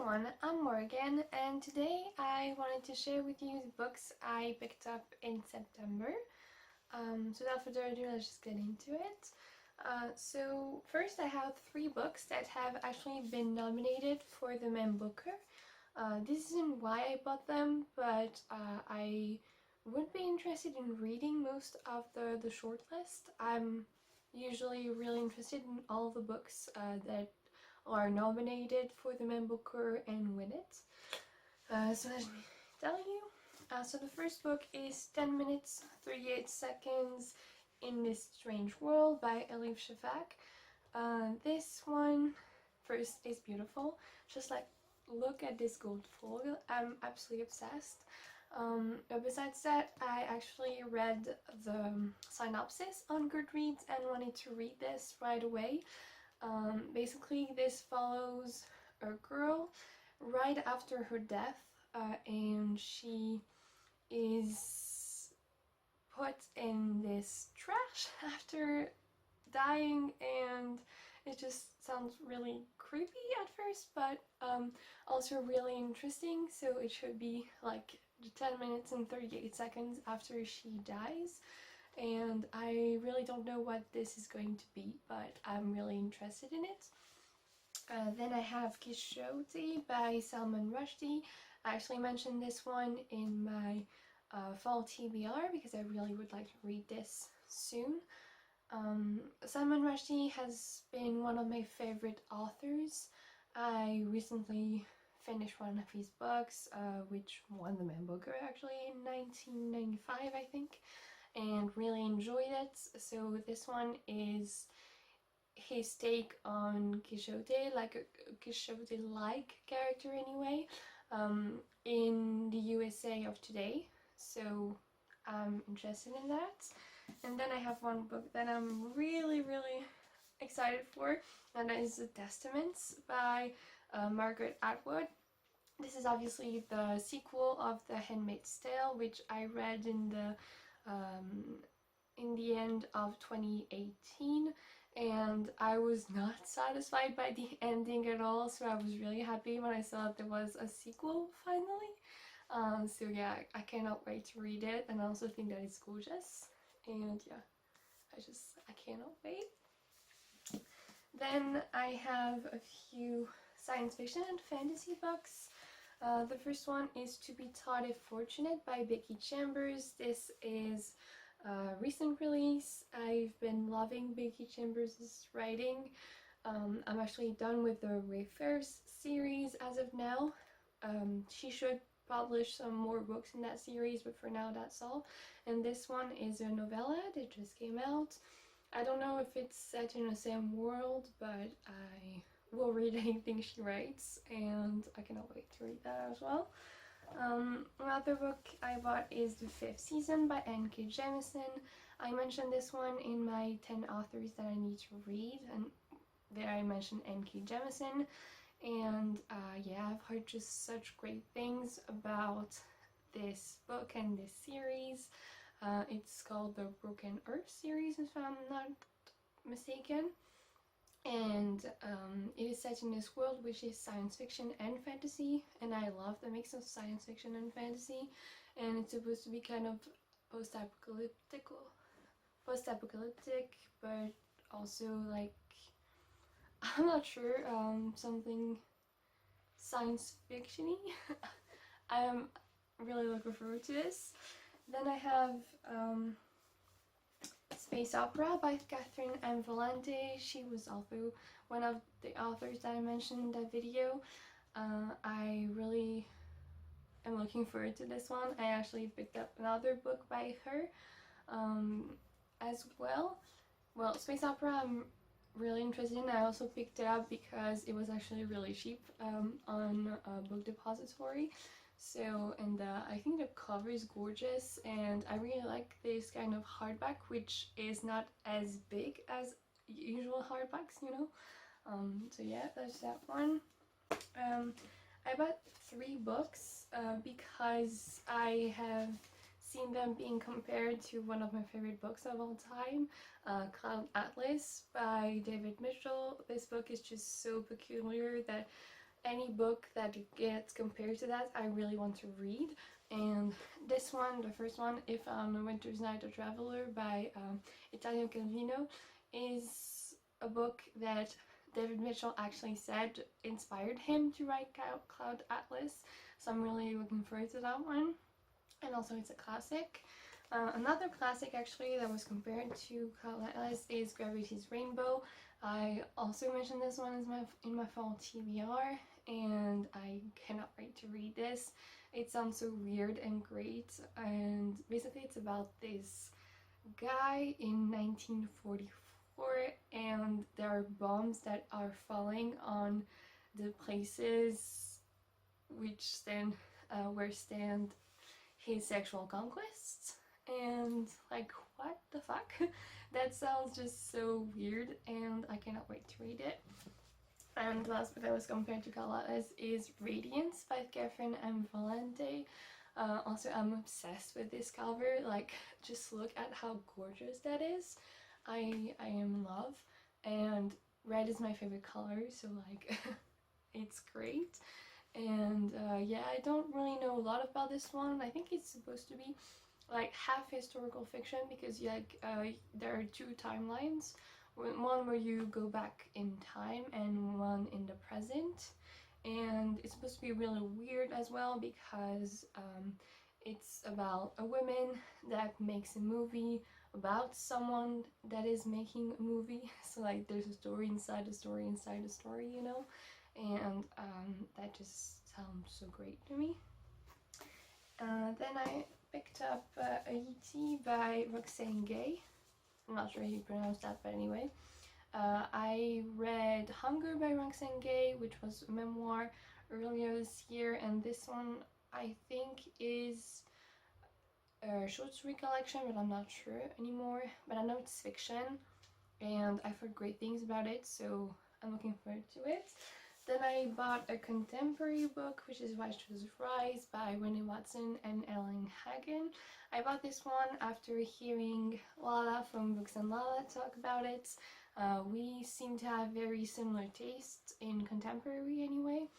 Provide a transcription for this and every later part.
everyone, I'm Morgan, and today I wanted to share with you the books I picked up in September. So without further ado, let's just get into it. So first I have 3 books that have actually been nominated for the Man Booker. This isn't why I bought them, but I would be interested in reading most of the shortlist. I'm usually really interested in all the books that are nominated for the Man Booker and win it. So let me tell you. So the first book is 10 minutes 38 seconds in this strange world by Elif Shafak. This one first is beautiful. Just like look at this gold foil. I'm absolutely obsessed. But besides that, I actually read the synopsis on Goodreads and wanted to read this right away. Basically, this follows a girl right after her death, and she is put in this trash after dying, and it just sounds really creepy at first, but also really interesting. So it should be like 10 minutes and 38 seconds after she dies, and I really don't know what this is going to be, but I'm really interested in it. Then I have Quixote by Salman Rushdie. I actually mentioned this one in my fall TBR because I really would like to read this soon. Salman Rushdie has been one of my favorite authors. I recently finished one of his books, which won the Man Booker actually in 1995, I think, and really enjoyed it. So this one is his take on Quixote, like a Quixote-like character anyway, in the USA of today. So I'm interested in that. And then I have one book that I'm really excited for, and that is The Testaments by Margaret Atwood. This is obviously the sequel of The Handmaid's Tale, which I read in the end of 2018, and I was not satisfied by the ending at all, so I was really happy when I saw that there was a sequel finally. So yeah, I cannot wait to read it, and I also think that it's gorgeous, and yeah, I cannot wait. Then I have a few science fiction and fantasy books. The first one is To Be Taught If Fortunate by Becky Chambers. This is a recent release. I've been loving Becky Chambers' writing. I'm actually done with the Wayfarers series as of now. She should publish some more books in that series, but for now that's all. And this one is a novella that just came out. I don't know if it's set in the same world, but I will read anything she writes, and I cannot wait to read that as well. Another book I bought is The Fifth Season by N.K. Jemisin. I mentioned this one in my 10 authors that I need to read, and there I mentioned N.K. Jemisin. And yeah, I've heard just such great things about this book and this series. It's called the Broken Earth series, if I'm not mistaken. And it is set in this world which is science fiction and fantasy, and I love the mix of science fiction and fantasy. And it's supposed to be kind of post-apocalyptic, but also like, I'm not sure, something science fiction-y. I'm really looking forward to this. Then I have Space Opera by Catherine M. Volante. She was also one of the authors that I mentioned in that video. I really am looking forward to this one. I actually picked up another book by her as well. Well, Space Opera I'm really interested in. I also picked it up because it was actually really cheap on Book Depository. So, and I think the cover is gorgeous, and I really like this kind of hardback, which is not as big as usual hardbacks, you know. So yeah, that's that one. I bought 3 books because I have seen them being compared to one of my favorite books of all time, Cloud Atlas by David Mitchell. This book is just so peculiar that any book that gets compared to that, I really want to read. And this one, the first one, If on a Winter's Night a Traveler by Italo Calvino, is a book that David Mitchell actually said inspired him to write Cloud Atlas. So I'm really looking forward to that one. And also it's a classic. Another classic actually that was compared to Cloud Atlas is Gravity's Rainbow. I also mentioned this one in my fall TBR, and I cannot wait to read this. It sounds so weird and great, and basically it's about this guy in 1944, and there are bombs that are falling on the places which stand his sexual conquests, and like, what the fuck? That sounds just so weird, and I cannot wait to read it. And the last book that was compared to Cloud Atlas is Radiance by Catherine M. Valente. Also, I'm obsessed with this cover. Like, just look at how gorgeous that is. I am in love, and red is my favorite color, so like it's great. And yeah, I don't really know a lot about this one. I think it's supposed to be like half historical fiction, because like there are two timelines, one where you go back in time and one in the present, and it's supposed to be really weird as well, because it's about a woman that makes a movie about someone that is making a movie. So like there's a story inside a story inside a story, you know, and that just sounds so great to me. Then I picked up E.T. by Roxane Gay. I'm not sure how you pronounce that, but anyway. I read Hunger by Roxane Gay, which was a memoir earlier this year, and this one I think is a short story collection, but I'm not sure anymore. But I know it's fiction, and I've heard great things about it, so I'm looking forward to it. Then I bought a contemporary book, which is Why Should Rise by Winnie Watson and Ellen Hagen. I bought this one after hearing Lala from Books and Lala talk about it. We seem to have very similar tastes in contemporary anyway,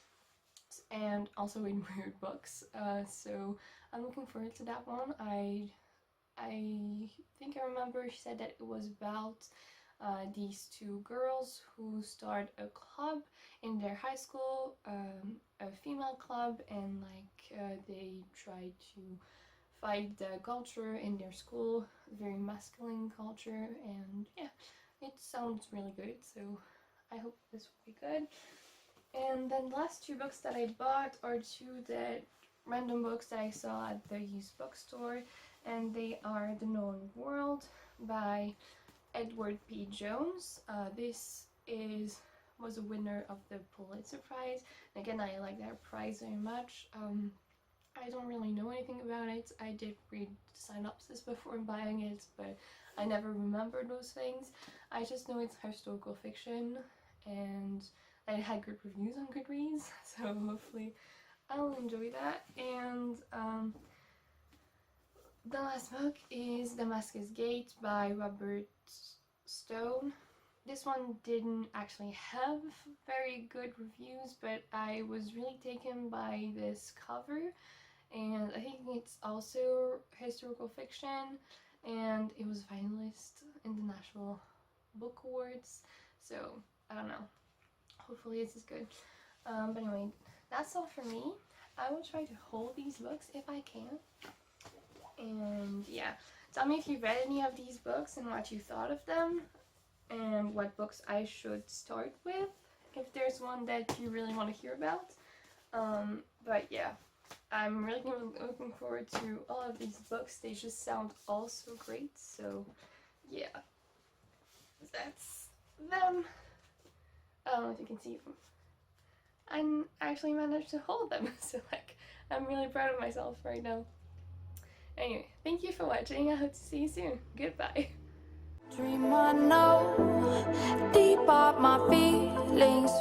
and also in weird books. So I'm looking forward to that one. I think I remember she said that it was about these two girls who start a club in their high school, a female club, and like they try to fight the culture in their school, very masculine culture, and yeah, it sounds really good, so I hope this will be good. And then the last two books that I bought are two that random books that I saw at the used bookstore, and they are The Known World by Edward P. Jones. This was a winner of the Pulitzer Prize. Again, I like that prize very much. I don't really know anything about it. I did read the synopsis before buying it, but I never remember those things. I just know it's historical fiction, and it had good reviews on Goodreads, so hopefully I'll enjoy that. And the last book is Damascus Gate by Robert Stone. This one didn't actually have very good reviews, but I was really taken by this cover, and I think it's also historical fiction, and it was finalist in the National Book Awards, so I don't know, hopefully this is good. But anyway, that's all for me. I will try to hold these books if I can, and yeah, tell me if you've read any of these books and what you thought of them, and what books I should start with, if there's one that you really want to hear about. But yeah, I'm really looking forward to all of these books. They just sound all so great, so yeah, that's them. I don't know if you can see them. I actually managed to hold them, so like, I'm really proud of myself right now. Anyway, thank you for watching. I hope to see you soon. Goodbye. Dream I know, deep up my feelings.